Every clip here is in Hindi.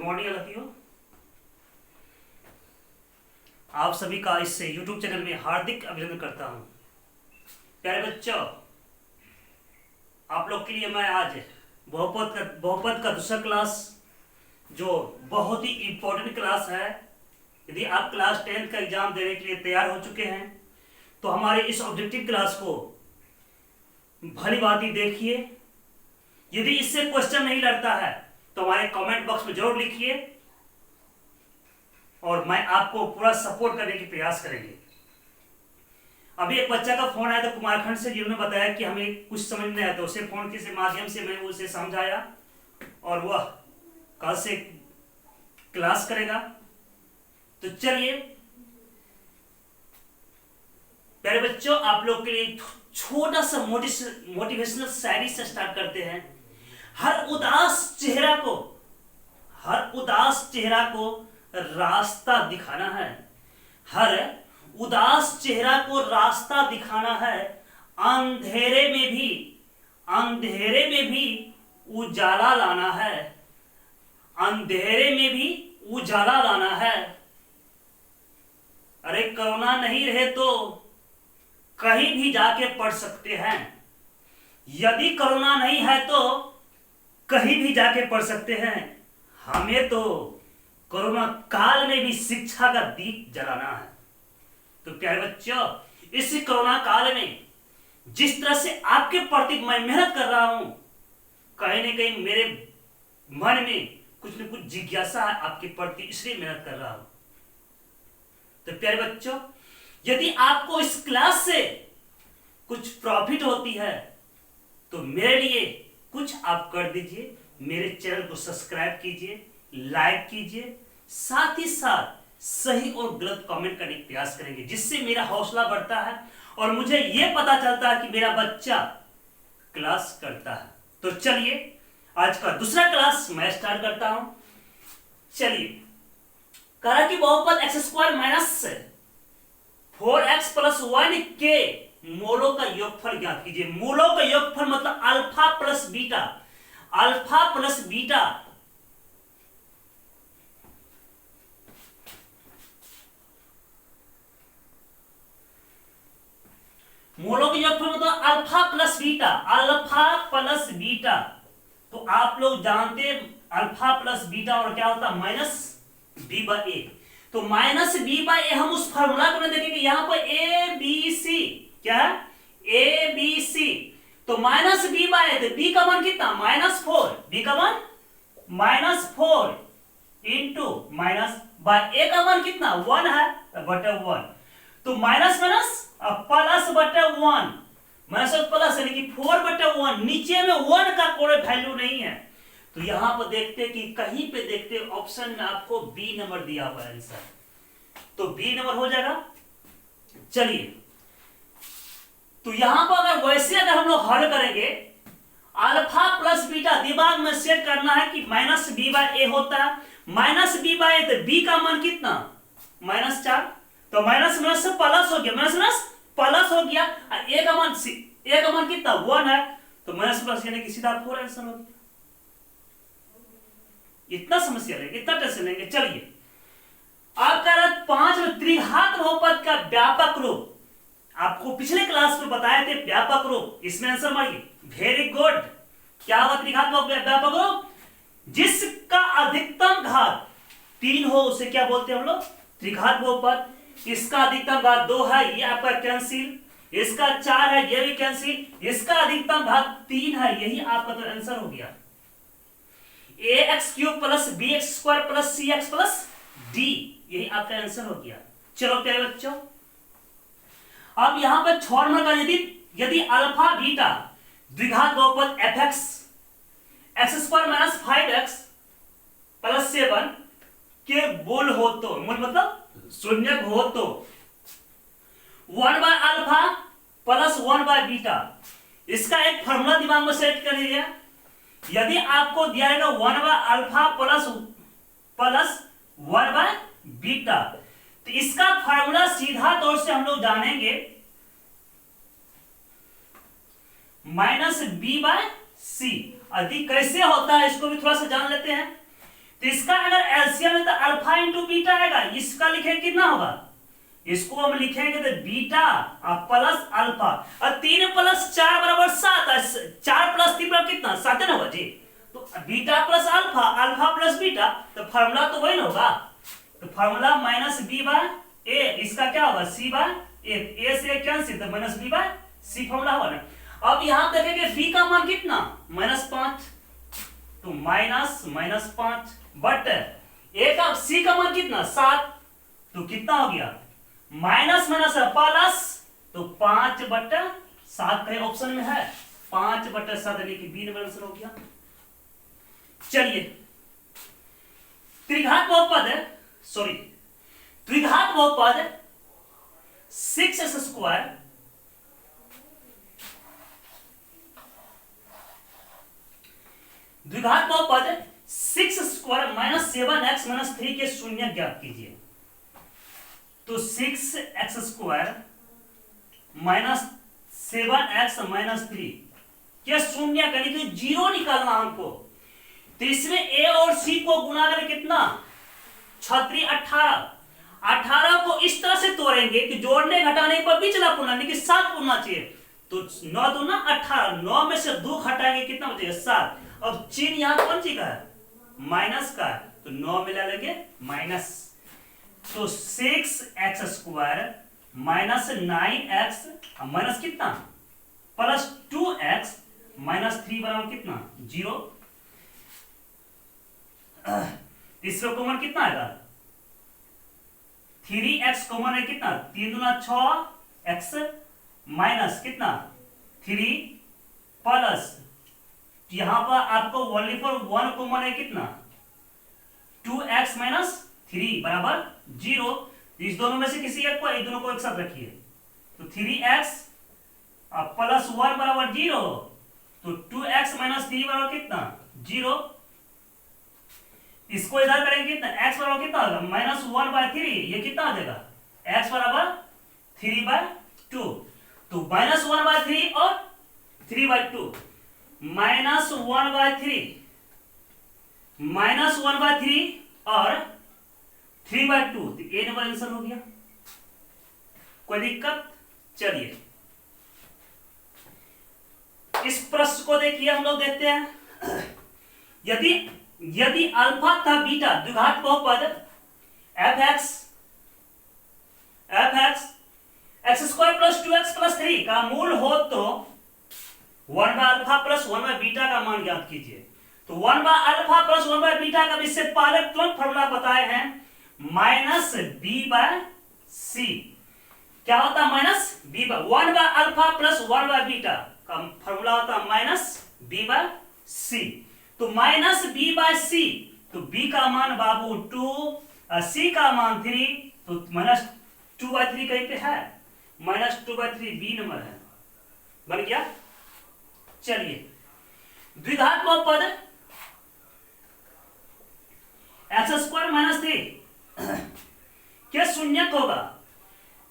मॉर्निंग साथियों, आप सभी का इस YouTube चैनल में हार्दिक अभिनंदन करता हूं। प्यारे बच्चों, आप लोग के लिए मैं आज बहुपद का दूसरा क्लास, जो बहुत ही इम्पोर्टेंट क्लास है। यदि आप क्लास 10 का एग्जाम देने के लिए तैयार हो चुके हैं तो हमारे इस ऑब्जेक्टिव क्लास को भली भांति देखिए। यदि इससे क्वेश्चन नहीं लड़ता है तो हमारे कमेंट बॉक्स में जरूर लिखिए और मैं आपको पूरा सपोर्ट करने की प्रयास करेंगे। अभी एक बच्चा का फोन आया था कुमारखंड से, जिन्होंने बताया कि हमें कुछ समझ नहीं आया, तो उसे फोन के माध्यम से मैं उसे समझाया और वह कल से क्लास करेगा। तो चलिए प्यारे बच्चों, आप लोग के लिए छोटा सा मोटिवेशनल शायरी से स्टार्ट करते हैं। हर उदास चेहरा को रास्ता दिखाना है। हर उदास चेहरा को रास्ता दिखाना है। अंधेरे में भी उजाला लाना है। अंधेरे में भी उजाला लाना है। अरे कोरोना नहीं रहे तो कहीं भी जाके पढ़ सकते हैं। यदि कोरोना नहीं है तो कहीं भी जाके पढ़ सकते हैं। हमें तो कोरोना काल में भी शिक्षा का दीप जलाना है। तो प्यारे बच्चों, इस कोरोना काल में जिस तरह से आपके प्रति मैं मेहनत कर रहा हूं, कहीं ना कहीं मेरे मन में कुछ न कुछ जिज्ञासा है आपके प्रति, इसलिए मेहनत कर रहा हूं। तो प्यारे बच्चों, यदि आपको इस क्लास से कुछ प्रॉफिट होती है तो मेरे लिए कुछ आप कर दीजिए। मेरे चैनल को सब्सक्राइब कीजिए, लाइक कीजिए, साथ ही साथ सही और गलत कमेंट करने का प्रयास करेंगे, जिससे मेरा हौसला बढ़ता है और मुझे यह पता चलता है कि मेरा बच्चा क्लास करता है। तो चलिए आज का दूसरा क्लास मैं स्टार्ट करता हूं। चलिए, कहा कि बहुपद x² माइनस 4x प्लस 1 के मूलों का योगफल ज्ञात कीजिए। मूलों का योगफल मतलब alpha plus beta. Alpha plus beta मूलों के योगफल मतलब alpha plus beta. Alpha plus beta तो आप लोग जानते हैं अल्फा प्लस बीटा और क्या होता है, माइनस बी बाई ए। तो माइनस बी बाई ए हम उस फॉर्मूला को देखेंगे। यहां पर ए बी सी क्या है, ए बी सी। तो minus B by A, B का मान कितना, -4। बी का मान -4 इंटू माइनस बाई ए का मान कितना 1 है बटे 1। तो माइनस माइनस प्लस बटे 1, माइनस प्लस यानी कि 4 बटे 1। नीचे में 1 का कोई वैल्यू नहीं है। तो यहां पर देखते कि कहीं पे देखते ऑप्शन में आपको बी नंबर दिया हुआ है आंसर, तो बी नंबर हो जाएगा। चलिए, तो यहां पर अगर हम लोग हल करेंगे, अल्फा प्लस बीटा दिमाग में सेट करना है कि माइनस बी बाई ए होता है। माइनस बी बाई ए, तो बी का मान कितना, -4। तो माइनस माइनस से प्लस हो गया, माइनस प्लस हो गया। ए का मान कितना 1 है, तो माइनस प्लस यानी कि सीधा 4 आंसर हो गया। इतना समस्या लेंगे, इतना टेंशन लेंगे। चलिए, आपका 5 में त्रिघात बहुपद का व्यापक रूप आपको पिछले क्लास में बताए थे। व्यापक रूप, इसमें आंसर मारिए। Very good. क्या हुआ त्रिघात व्यापक रूप, जिसका अधिकतम घात 3 हो उसे क्या बोलते हैं हम लोग, त्रिघात बहुपद। इसका अधिकतम घात 2 है, ये आपका कैंसिल। इसका 4 है, ये भी कैंसिल। इसका अधिकतम घात 3 है, यही आपका तो आंसर हो गया। ax³ plus bx² plus cx plus d, यही आपका आंसर हो गया। चलो प्यारे बच्चों, अब यहां पर फॉर्मूला का यदि अल्फा बीटा द्विघात बहुपद fx x² minus 5x plus 7 के मूल हो तो, मूल मतलब शून्य हो तो 1 by alpha plus 1 by beta, इसका एक फॉर्मूला दिमाग में सेट कर लीजिए। यदि आपको दिया जाएगा 1 by alpha plus 1 by beta, तो इसका फॉर्मूला सीधा तौर से हम लोग जानेंगे -b बाय c। अधिक कैसे होता है इसको भी थोड़ा सा जान लेते हैं। तो इसका अगर एलसीएम है तो अल्फा इंटू बीटा आएगा। इसका लिखेंगे कितना होगा, इसको हम लिखेंगे तो बीटा प्लस अल्फा, और 3 + 4 बराबर 7, 4 + 3 बराबर कितना 7 ना होगा जी। तो beta plus alpha, alpha plus beta, तो फार्मूला तो वही ना होगा। तो फार्मूला -b/a, इसका क्या होगा c/a, से कैंसिल, तो -b/c फार्मूला होगा ना। अब यहां देखेंगे b का मान कितना -5, तो -5 बट a का c का मान कितना 7, तो कितना हो गया माइनस माइनस प्लस, तो 5/7 का ऑप्शन में है 5/7, यानी कि बी नंबर आंसर हो गया। चलिए त्रिघात बहुपद है, सॉरी द्विघात बहुपद 6x², द्विघात बहुपद 6² - 7x - 3 के शून्य ज्ञात कीजिए। तो 6x² - 7x - 3 के शून्य यानी कि 0 निकालना हमको। तो इसमें a और c को गुना करके कितना 36 18 को इस तरह से तोड़ेंगे कि जोड़ने घटाने पर भी चला पुनः, यानी कि 7 पुनः चाहिए। तो 9 दूना 18, 9 में से 2 घटाएंगे कितना बचेगा 7। अब चिन्ह यहाँ कौन सी का है माइनस का है, तो 9 मिला लेंगे माइनस, तो 6x² - 9x माइनस कितना प्लस 2x - 3 बराबर कितना 0। तीसरा कॉमन कितना आएगा 3x कॉमन है कितना 3 दूना 6x माइनस कितना 3 प्लस यहां पर आपको ओनली फॉर 1 कॉमन है कितना 2x - 3 बराबर 0। इस दोनों में से किसी एक को, एक दोनों को एक साथ रखिए, तो 3x + 1 बराबर 0, तो 2x - 3 बराबर कितना 0। इसको इधर करेंगे कितना x बराबर कितना होगा -1/3, ये कितना आ जाएगा x बराबर 3/2, तो -1/3 और 3/2, -1/3 और 3/2, तो ए नंबर आंसर हो गया। कोई दिक्कत। चलिए इस प्रश्न को देखिए, हम लोग देखते हैं। यदि अल्फा तथा बीटा द्विघात बहुपद fx x² + 2x + 3 का मूल हो तो 1/α + 1/β का मान ज्ञात कीजिए। तो 1/α + 1/β का इससे पहले तुरंत फॉर्मूला बताए हैं -b/c। क्या होता है -b/1/α + 1/β का फॉर्मूला होता है -b/c। तो -b/c, तो b का मान बाबू 2, c का मान 3, तो -2/3 कहीं पे है -2/3 बी नंबर है, बन गया। चलिए द्विघात बहुपद x² - 3 क्या शून्यक होगा।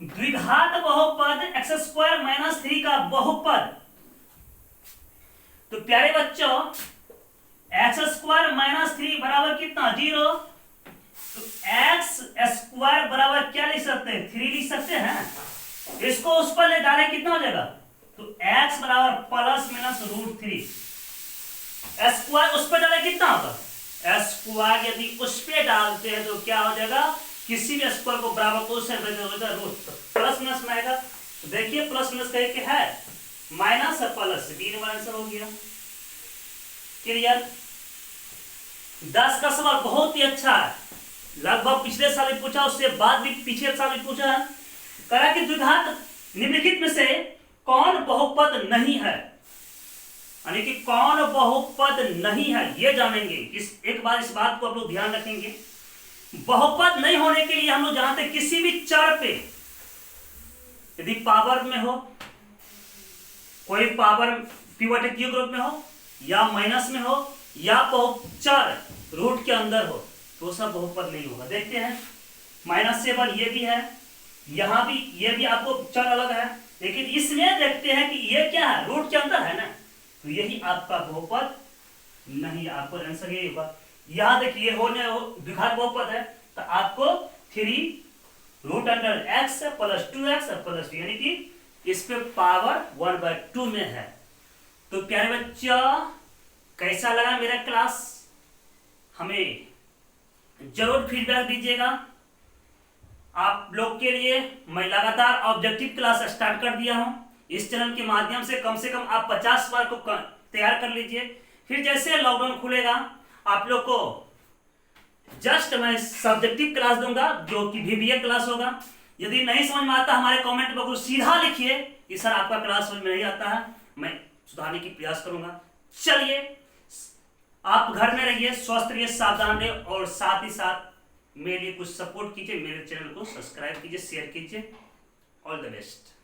द्विघात बहुपद x² - 3 का बहुपद, तो प्यारे बच्चों x² - 3 बराबर कितना 0, तो x² बराबर क्या लिख सकते हैं 3 लिख सकते हैं। इसको उस पर ले डालें कितना हो जाएगा, तो x बराबर ±√3, स्क्वायर उस पर डालें कितना होगा स्क्वायर, यदि उस पर डालते हैं तो क्या हो जाएगा किसी भी स्क्वायर को बराबर को उससे रूट प्लस माइनस में आएगा। तो देखिए प्लस माइनस कह के है minus plus, B number answer हो गया। क्लियर। 10 का सवाल बहुत ही अच्छा है, लगभग पिछले साल भी पूछा, उससे बाद भी पिछले साल भी पूछा है। कहा कि द्विघात निम्नलिखित में से कौन बहुपद नहीं है, यानी कि कौन बहुपद नहीं है ये जानेंगे। एक बार इस बात को आप लोग ध्यान रखेंगे। बहुपद नहीं होने के लिए हम लोग जानते हैं किसी भी चर पे यदि पावर में हो, कोई पावर पिवट क्यू ग्रुप में हो या माइनस में हो या चर रूट के अंदर हो, तो सब बहुपद नहीं होगा। देखते हैं -7 ये भी है, यहां भी ये भी आपको चर अलग है, लेकिन इसमें देखते हैं कि ये क्या है रूट के अंदर है ना, तो यही आपका बहुपद नहीं, आपको आंसर यही होगा। यहाँ देखिए होने विघात बहुपद है तो आपको 3√x प्लस 2x प्लस 2 यानी कि इस पे पावर 1/2 में है। तो प्यारे बच्चा कैसा लगा मेरा क्लास, हमें जरूर फीडबैक दीजिएगा। आप लोग के लिए मैं लगातार ऑब्जेक्टिव क्लास स्टार्ट कर दिया हूं। इस चैनल के माध्यम से कम आप 50 बार को तैयार कर लीजिए। फिर जैसे लॉकडाउन खुलेगा आप लोग को जस्ट मैं सब्जेक्टिव क्लास दूंगा जो कि VBA क्लास होगा। यदि नहीं समझ में आता हमारे कमेंट बॉक्स सीधा लिखिए कि सर आपका क्लास समझ में नहीं आता है, मैं सुधारने की प्रयास करूंगा। चलिए आप घर में रहिए, स्वस्थ रहिए, सावधान रहिए और साथ ही साथ मेरे लिए कुछ सपोर्ट कीजिए, मेरे चैनल को सब्सक्राइब कीजिए, शेयर कीजिए। All the best.